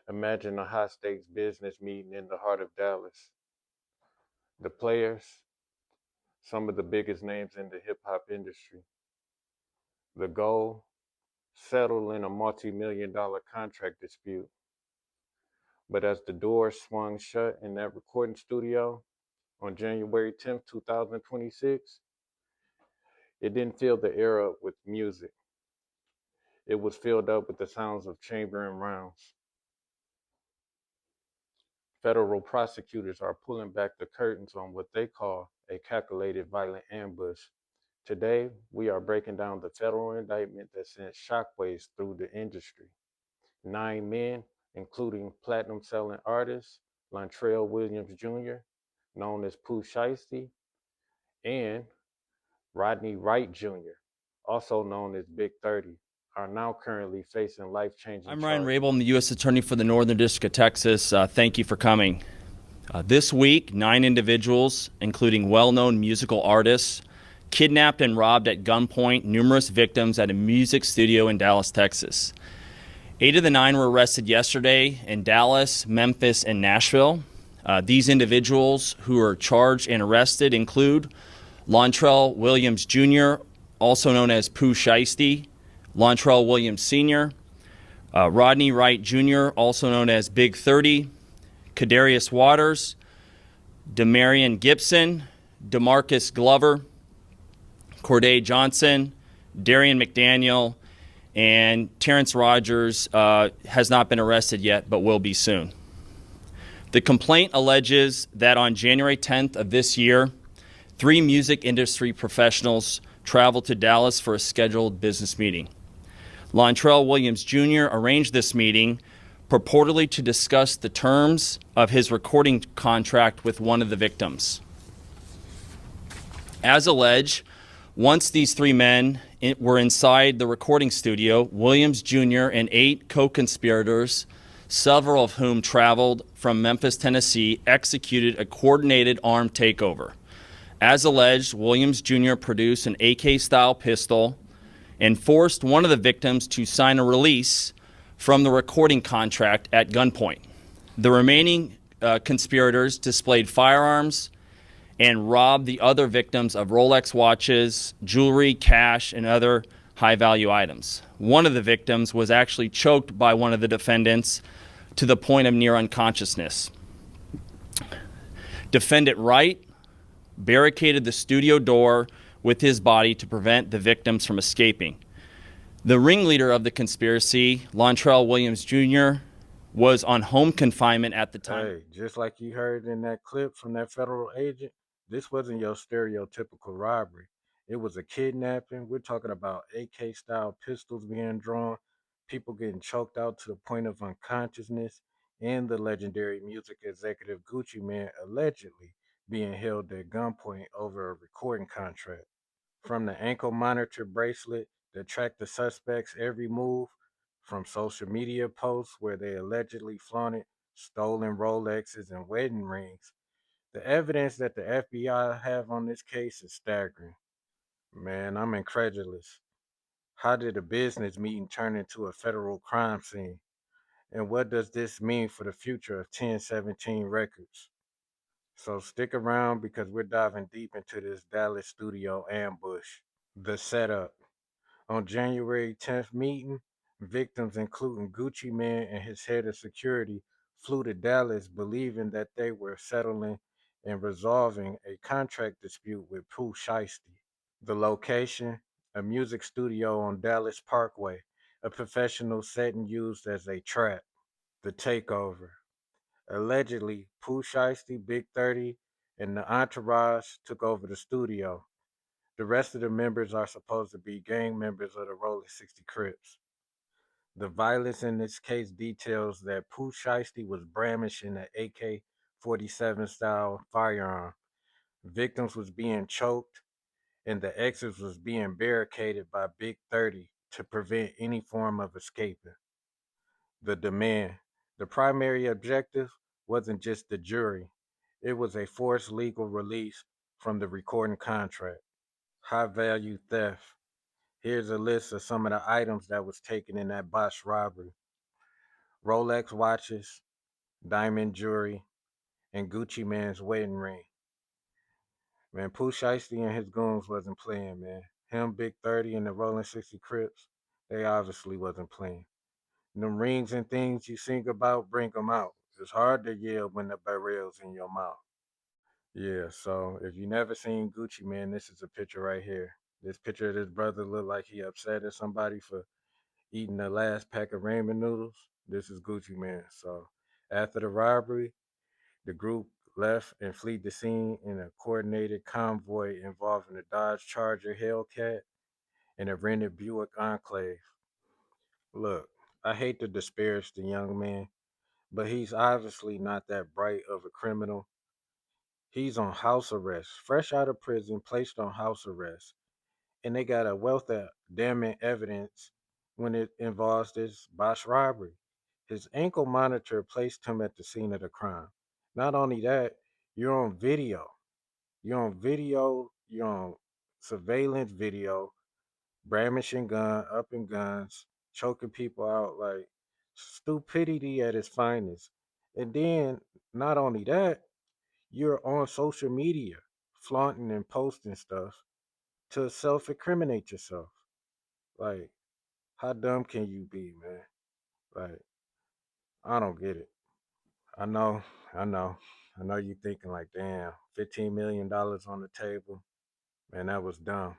Imagine a high stakes business meeting in the heart of Dallas. The players, some of the biggest names in the hip hop industry. The goal, settle in a multi-million dollar contract dispute. But as the doors swung shut in that recording studio on January 10th, 2026, it didn't fill the air up with music. It was filled up with the sounds of chambering rounds. Federal prosecutors are pulling back the curtains on what they call a calculated violent ambush. Today, we are breaking down the federal indictment that sent shockwaves through the industry. 9 men, including platinum selling artist Lontrell Williams Jr., known as Pooh Shiesty, and Rodney Wright Jr., also known as Big 30, are now currently facing life changing I'm Ryan charges. Rabel. I'm the U.S. Attorney for the Northern District of Texas. Thank you for coming. This week, 9 individuals, including well-known musical artists, kidnapped and robbed at gunpoint numerous victims at a music studio in Dallas, Texas. 8 of the 9 were arrested yesterday in Dallas, Memphis, and Nashville. These individuals who are charged and arrested include Lontrell Williams Jr., also known as Pooh Shiesty, Lontrell Williams Sr., Rodney Wright Jr., also known as Big 30, Kadarius Waters, Demarion Gibson, DeMarcus Glover, Corday Johnson, Darian McDaniel, and Terrence Rogers has not been arrested yet, but will be soon. The complaint alleges that on January 10th of this year, 3 music industry professionals traveled to Dallas for a scheduled business meeting. Lontrell Williams Jr. arranged this meeting purportedly to discuss the terms of his recording contract with one of the victims. As alleged, once these 3 men were inside the recording studio, Williams Jr. and 8 co-conspirators, several of whom traveled from Memphis, Tennessee, executed a coordinated armed takeover. As alleged, Williams Jr. produced an AK-style pistol and forced one of the victims to sign a release from the recording contract at gunpoint. The remaining conspirators displayed firearms and robbed the other victims of Rolex watches, jewelry, cash, and other high-value items. One of the victims was actually choked by one of the defendants to the point of near unconsciousness. Defendant Wright barricaded the studio door with his body to prevent the victims from escaping. The ringleader of the conspiracy, Lontrell Williams Jr., was on home confinement at the time. Hey, just like you heard in that clip from that federal agent, this wasn't your stereotypical robbery. It was a kidnapping. We're talking about AK style pistols being drawn, people getting choked out to the point of unconsciousness, and the legendary music executive Gucci Man allegedly being held at gunpoint over a recording contract. From the ankle monitor bracelet that tracked the suspect's every move, from social media posts where they allegedly flaunted stolen Rolexes and wedding rings, the evidence that the FBI have on this case is staggering. Man, I'm incredulous. How did a business meeting turn into a federal crime scene? And what does this mean for the future of 1017 Records? So stick around because we're diving deep into this Dallas studio ambush. The setup. On January 10th meeting, victims including Gucci Man and his head of security flew to Dallas believing that they were settling and resolving a contract dispute with Pooh Shiesty. The location, a music studio on Dallas Parkway, a professional setting used as a trap. The takeover. Allegedly, Pooh Shiesty, Big 30, and the entourage took over the studio. The rest of the members are supposed to be gang members of the Rolling 60 Crips. The violence in this case details that Pooh Shiesty was brandishing an AK 47 style firearm. Victims was being choked, and the exits was being barricaded by Big 30 to prevent any form of escaping. The demand. The primary objective wasn't just the jury, it was a forced legal release from the recording contract. High value theft. Here's a list of some of the items that was taken in that botched robbery. Rolex watches, diamond jewelry, and Gucci Man's wedding ring. Man, Pooh Shiesty and his goons wasn't playing, man. Him, Big 30, and the Rolling 60 Crips, they obviously wasn't playing. Them rings and things you sing about, bring them out. It's hard to yell when the barrel's in your mouth. Yeah, so if you never seen Gucci Man, this is a picture right here. This picture of this brother look like he upset at somebody for eating the last pack of ramen noodles. This is Gucci Man. So after the robbery, the group left and fled the scene in a coordinated convoy involving a Dodge Charger Hellcat and a rented Buick Enclave. Look, I hate to disparage the young man, but he's obviously not that bright of a criminal. He's on house arrest, fresh out of prison, placed on house arrest. And they got a wealth of damning evidence when it involves this botched robbery. His ankle monitor placed him at the scene of the crime. Not only that, you're on video. You're on surveillance video, brandishing gun, up in guns, choking people out like stupidity at its finest. And then, not only that, you're on social media, flaunting and posting stuff to self incriminate yourself. Like, how dumb can you be, man? Like, I don't get it. I know, I know, I know you thinking like, damn, $15 million on the table. Man, that was dumb.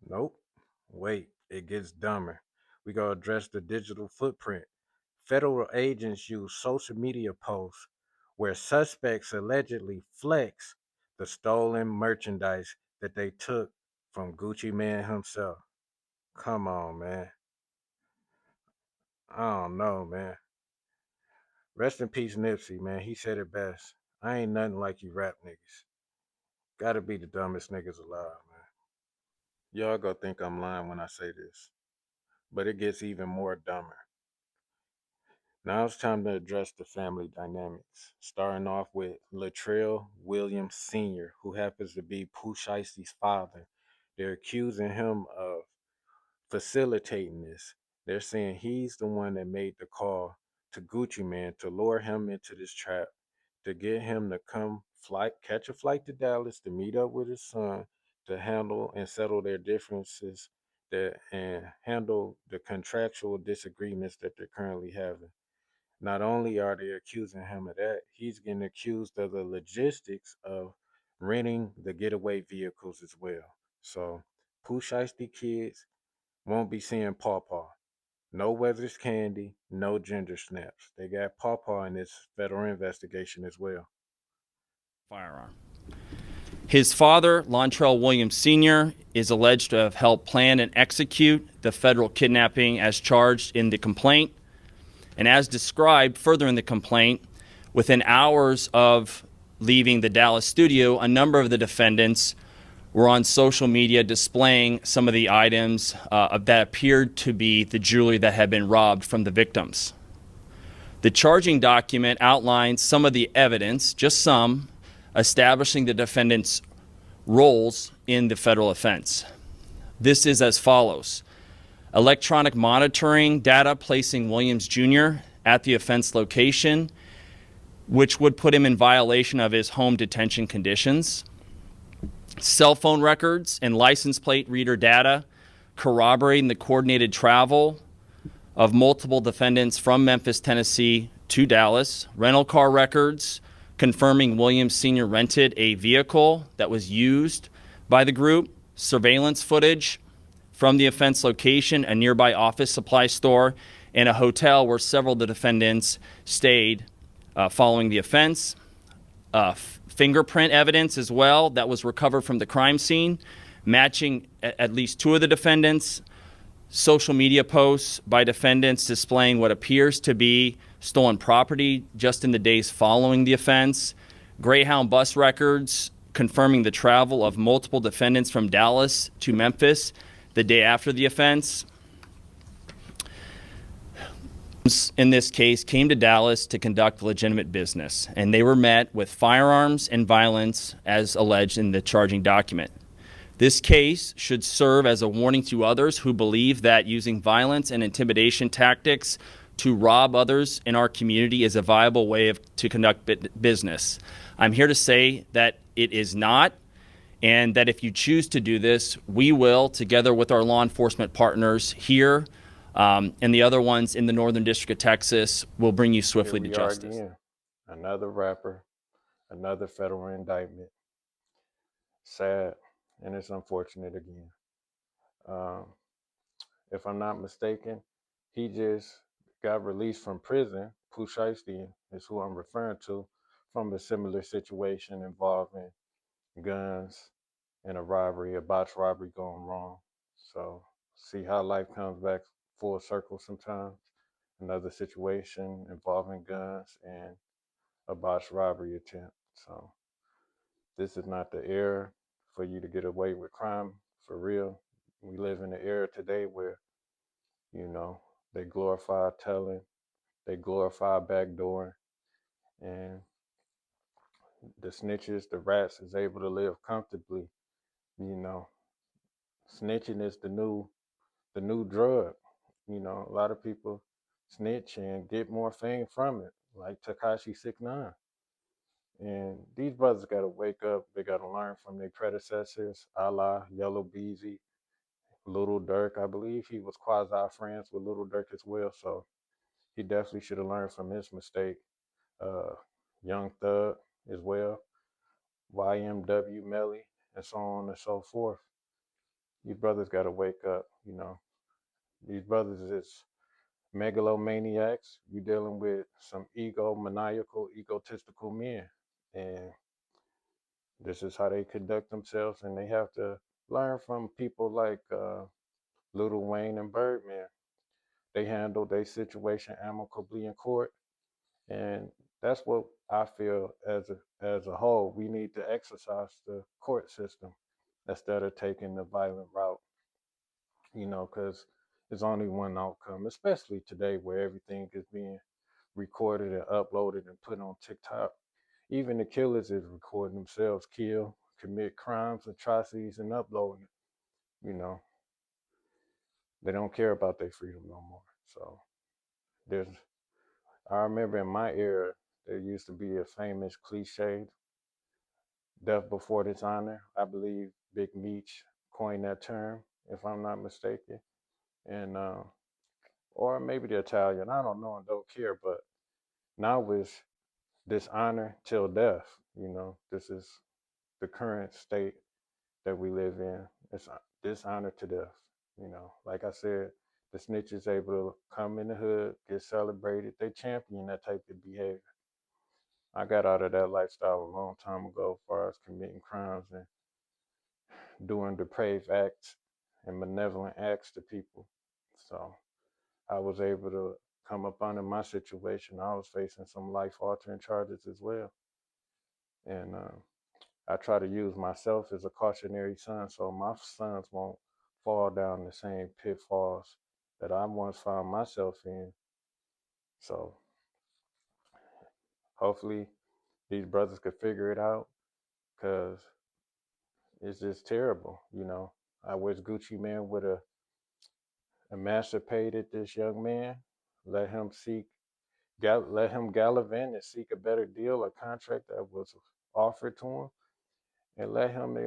Nope. Wait, it gets dumber. We gotta address the digital footprint. Federal agents use social media posts where suspects allegedly flex the stolen merchandise that they took from Gucci Man himself. Come on, man. I don't know, man. Rest in peace, Nipsey, man. He said it best. I ain't nothing like you rap niggas. Gotta be the dumbest niggas alive, man. Y'all gonna think I'm lying when I say this, but it gets even more dumber. Now it's time to address the family dynamics, starting off with Latrell Williams Sr., who happens to be Pooh Shiesty's father. They're accusing him of facilitating this. They're saying he's the one that made the call to Gucci Man to lure him into this trap, to get him to catch a flight to Dallas to meet up with his son, to handle and settle their differences and handle the contractual disagreements that they're currently having. Not only are they accusing him of that, he's getting accused of the logistics of renting the getaway vehicles as well. So, Pooh Shiesty kids won't be seeing Paw Paw. No Weathers candy, no ginger snaps. They got Paw Paw in this federal investigation as well. Firearm. His father, Lontrell Williams Sr., is alleged to have helped plan and execute the federal kidnapping as charged in the complaint. And as described further in the complaint, within hours of leaving the Dallas studio, a number of the defendants were on social media displaying some of the items that appeared to be the jewelry that had been robbed from the victims. The charging document outlines some of the evidence, just some, establishing the defendants' roles in the federal offense. This is as follows. Electronic monitoring data placing Williams Jr. at the offense location, which would put him in violation of his home detention conditions. Cell phone records and license plate reader data corroborating the coordinated travel of multiple defendants from Memphis, Tennessee to Dallas. Rental car records confirming Williams Sr. rented a vehicle that was used by the group. Surveillance footage from the offense location, a nearby office supply store, and a hotel where several of the defendants stayed following the offense. Fingerprint evidence as well that was recovered from the crime scene, matching at least two of the defendants. Social media posts by defendants displaying what appears to be stolen property just in the days following the offense. Greyhound bus records confirming the travel of multiple defendants from Dallas to Memphis the day after the offense. In this case, came to Dallas to conduct legitimate business, and they were met with firearms and violence as alleged in the charging document. This case should serve as a warning to others who believe that using violence and intimidation tactics to rob others in our community is a viable way to conduct business. I'm here to say that it is not, and that if you choose to do this, we will, together with our law enforcement partners here and the other ones in the Northern District of Texas, will bring you Here swiftly to we are justice. again. Another rapper, another federal indictment. Sad, and it's unfortunate again. Um, if I'm not mistaken, he just got released from prison. Pooh Shiesty is who I'm referring to, from a similar situation involving guns and a robbery, a botched robbery going wrong. So see how life comes back full circle sometimes. Another situation involving guns and a botched robbery attempt. So this is not the era for you to get away with crime for real. We live in an era today where, you know, they glorify telling, they glorify backdooring, and the snitches, the rats is able to live comfortably. You know, snitching is the new drug. You know, a lot of people snitch and get more fame from it, like Takashi 6ix9ine. And these brothers got to wake up. They got to learn from their predecessors, a la Yellow Beezy, Little Dirk. I believe he was quasi friends with Little Dirk as well. So he definitely should have learned from his mistake. Uh, Young Thug as well, YMW Melly, and so on and so forth. These brothers got to wake up. You know, these brothers is megalomaniacs. You're dealing with some egomaniacal, egotistical men. And this is how they conduct themselves. And they have to learn from people like Lil Wayne and Birdman. They handle their situation amicably in court. And that's what I feel as a whole. We need to exercise the court system instead of taking the violent route, because there's only one outcome, especially today where everything is being recorded and uploaded and put on TikTok. Even the killers is recording themselves kill, commit crimes, atrocities, and uploading it. They don't care about their freedom no more. So there's, I remember in my era, there used to be a famous cliche, death before dishonor. I believe Big Meech coined that term, if I'm not mistaken. And, or maybe the Italian, I don't know and don't care, but now it's dishonor till death. This is the current state that we live in. It's dishonor to death. Like I said, the snitch is able to come in the hood, get celebrated. They champion that type of behavior. I got out of that lifestyle a long time ago, as far as committing crimes and doing depraved acts and malevolent acts to people. So I was able to come up under my situation. I was facing some life altering charges as well. And I try to use myself as a cautionary son so my sons won't fall down the same pitfalls that I once found myself in. So hopefully these brothers could figure it out, because it's just terrible. I wish Gucci Man would have emancipated this young man, let him let him gallivant and seek a better deal, a contract that was offered to him, and let him,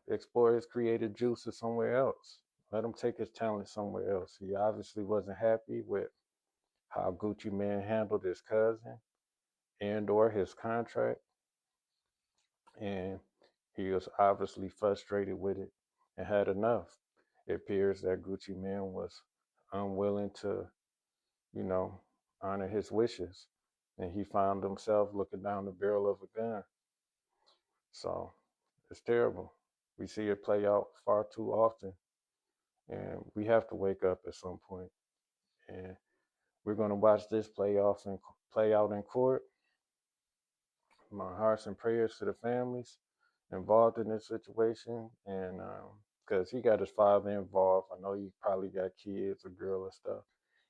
explore his creative juices somewhere else. Let him take his talent somewhere else. He obviously wasn't happy with how Gucci Man handled his cousin and/or his contract, and he was obviously frustrated with it and had enough. It appears that Gucci Man was unwilling to, you know, honor his wishes, and he found himself looking down the barrel of a gun. So it's terrible. We see it play out far too often, and we have to wake up at some point. And we're going to watch this play out in court. My hearts and prayers to the families involved in this situation, and because he got his father involved. I know you probably got kids, a girl and stuff.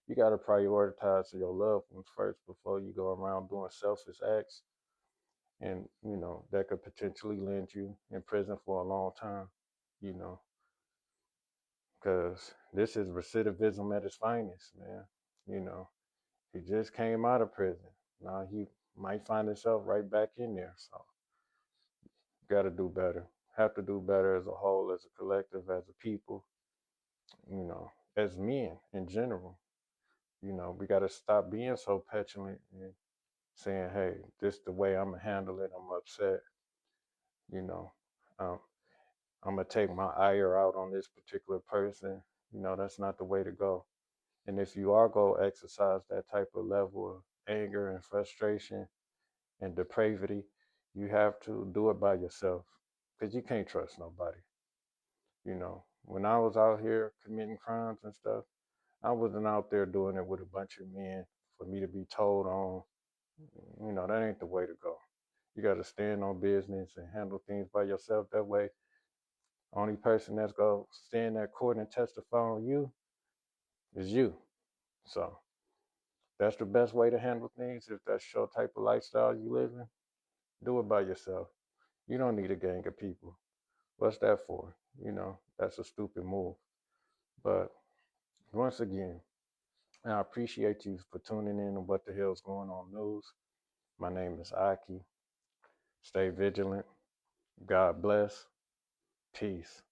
You got to prioritize your loved ones first before you go around doing selfish acts, and that could potentially land you in prison for a long time. You know, because this is recidivism at its finest, man. You know, he just came out of prison. Now he might find himself right back in there. So got to do better. Have to do better as a whole, as a collective, as a people. As men in general. We got to stop being so petulant and saying, "Hey, this the way I'm gonna handle it. I'm upset." You know, um, I'm gonna take my ire out on this particular person. That's not the way to go. And if you are gonna exercise that type of level of anger and frustration and depravity, you have to do it by yourself because you can't trust nobody. When I was out here committing crimes and stuff, I wasn't out there doing it with a bunch of men for me to be told on. That ain't the way to go. You got to stand on business and handle things by yourself. That way, only person that's going to stand at court and testify on you is you. So that's the best way to handle things. If that's your type of lifestyle you live in, do it by yourself. You don't need a gang of people. What's that for? That's a stupid move. But once again, I appreciate you for tuning in to What the Hell's Going On News. My name is Aki. Stay vigilant. God bless. Peace.